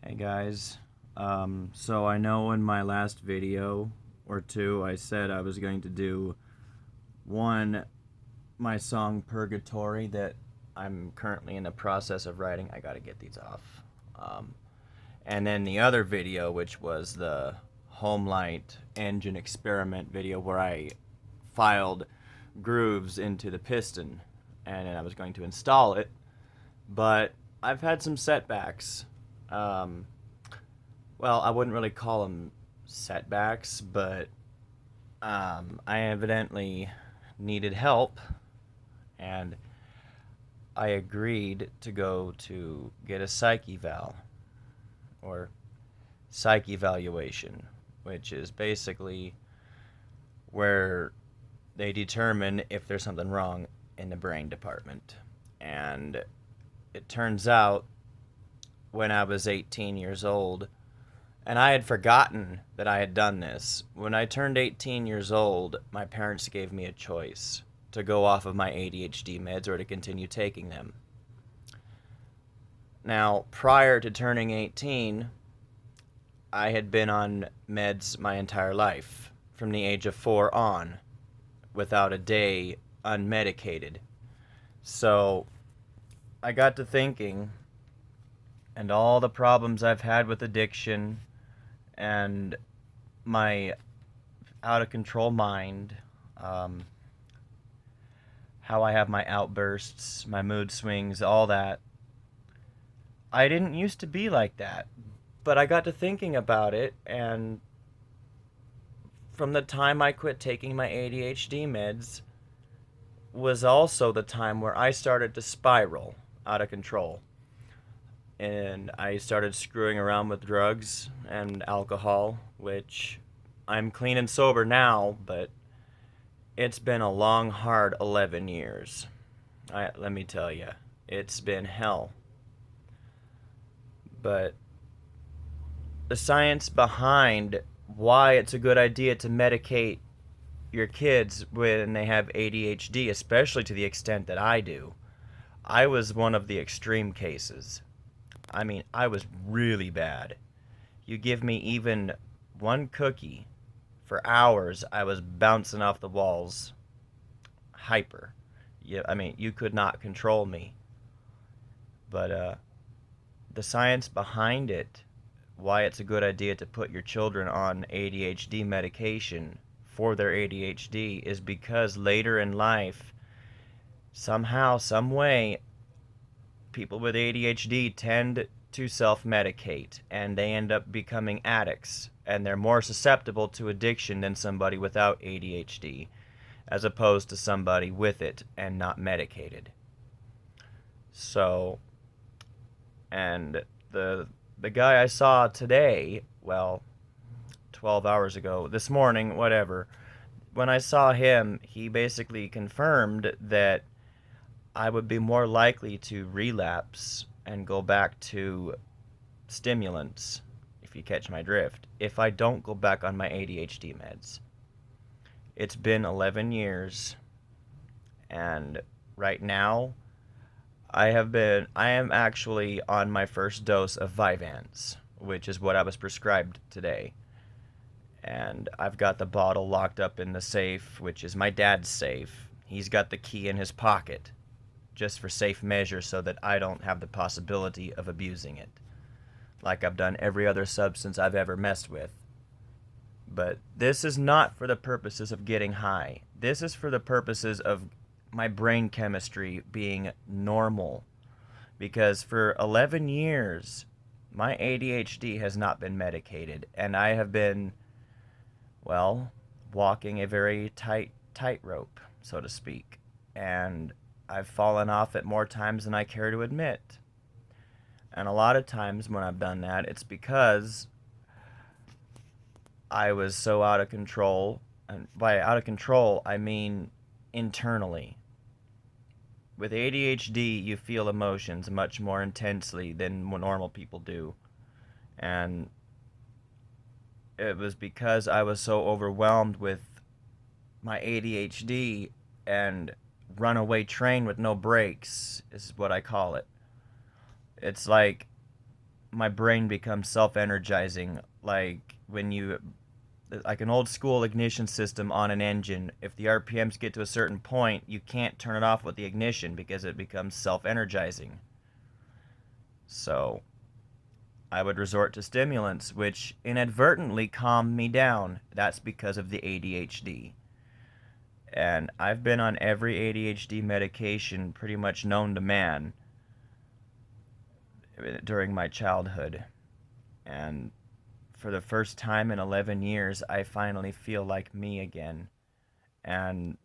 Hey guys, so I know in my last video or two I said I was going to do one, my song Purgatory that I'm currently in the process of writing. I gotta get these off. Um, and then the other video, which was the Homelight engine experiment video where I filed grooves into the piston and then I was going to install it, but I've had some setbacks. Um, well, I wouldn't really call them setbacks, but I evidently needed help, and I agreed to go to get a psych eval or psych evaluation, which is basically where they determine if there's something wrong in the brain department. And it turns out when I was 18 years old, and I had forgotten that I had done this. When I turned 18 years old, my parents gave me a choice to go off of my ADHD meds or to continue taking them. Now, prior to turning 18, I had been on meds my entire life, from the age of 4 on, without a day unmedicated. So, I got to thinking, and all the problems I've had with addiction, and my out of control mind, um, how I have my outbursts, my mood swings, all that. I didn't used to be like that, but I got to thinking about it, and from the time I quit taking my ADHD meds was also the time where I started to spiral out of control. And I started screwing around with drugs and alcohol, which I'm clean and sober now, but it's been a long, hard 11 years. Let me tell you, it's been hell. But the science behind why it's a good idea to medicate your kids when they have ADHD, especially to the extent that I do, I was one of the extreme cases. I mean, I was really bad. You give me even one cookie, for hours, I was bouncing off the walls, hyper. Yeah, I mean, you could not control me. But the science behind it, why it's a good idea to put your children on ADHD medication for their ADHD, is because later in life, somehow, some way, people with ADHD tend to self medicate and they end up becoming addicts, and they're more susceptible to addiction than somebody without ADHD, as opposed to somebody with it and not medicated. So, and the guy I saw today, well, 12 hours ago, this morning, whatever, when I saw him, he basically confirmed that I would be more likely to relapse and go back to stimulants, if you catch my drift, if I don't go back on my ADHD meds. It's been 11 years, and right now, I am actually on my first dose of Vyvanse, which is what I was prescribed today. And I've got the bottle locked up in the safe, which is my dad's safe. He's got the key in his pocket, just for safe measure so that I don't have the possibility of abusing it, like I've done every other substance I've ever messed with. But this is not for the purposes of getting high. This is for the purposes of my brain chemistry being normal. Because for 11 years, my ADHD has not been medicated, and I have been, well, walking a very tightrope, so to speak. And I've fallen off it more times than I care to admit. And a lot of times when I've done that, it's because I was so out of control. And by out of control, I mean internally. With ADHD, you feel emotions much more intensely than what normal people do. And it was because I was so overwhelmed with my ADHD and runaway train with no brakes, is what I call it. It's like my brain becomes self-energizing, like when you, like an old school ignition system on an engine. If the RPMs get to a certain point, you can't turn it off with the ignition because it becomes self-energizing. So I would resort to stimulants, which inadvertently calm me down. That's because of the ADHD. And I've been on every ADHD medication pretty much known to man during my childhood. And for the first time in 11 years, I finally feel like me again. And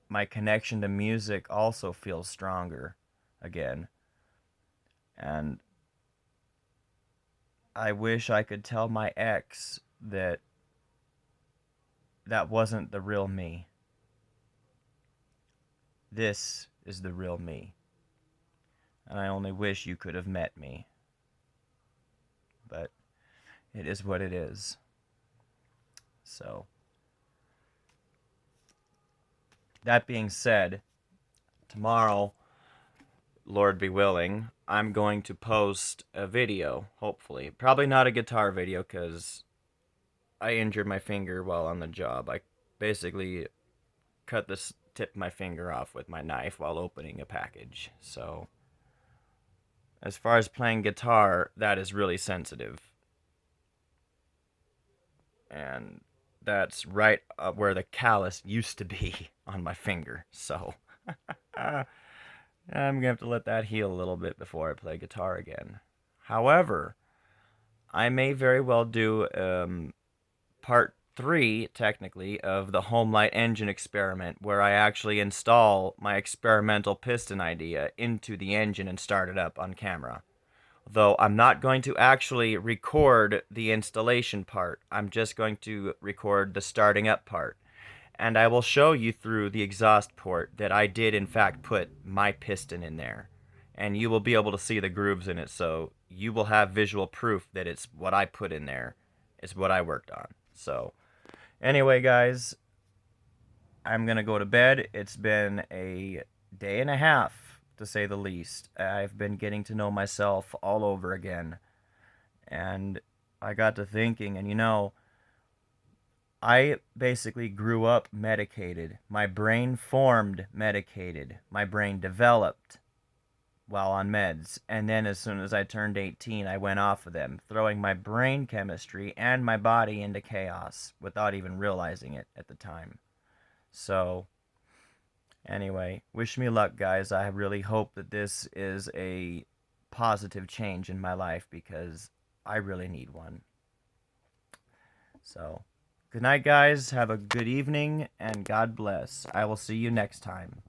my connection to music also feels stronger again. And I wish I could tell my ex that that wasn't the real me. This is the real me. And I only wish you could have met me. But it is what it is. So, that being said, tomorrow, Lord be willing, I'm going to post a video, hopefully. Probably not a guitar video, because I injured my finger while on the job. I basically cut the tip of my finger off with my knife while opening a package. So, as far as playing guitar, that is really sensitive. And that's right where the callus used to be on my finger. So, I'm going to have to let that heal a little bit before I play guitar again. However, I may very well do part 3, technically, of the Homelight engine experiment, where I actually install my experimental piston idea into the engine and start it up on camera. Though I'm not going to actually record the installation part. I'm just going to record the starting up part. And I will show you through the exhaust port that I did in fact put my piston in there. And you will be able to see the grooves in it, so you will have visual proof that it's what I put in there. It's what I worked on. So, anyway, guys, I'm going to go to bed. It's been a day and a half, to say the least. I've been getting to know myself all over again. And I got to thinking, and you know, I basically grew up medicated. My brain formed medicated. My brain developed while on meds. And then as soon as I turned 18, I went off of them, throwing my brain chemistry and my body into chaos without even realizing it at the time. So, anyway, wish me luck, guys. I really hope that this is a positive change in my life because I really need one. So, good night, guys. Have a good evening, and God bless. I will see you next time.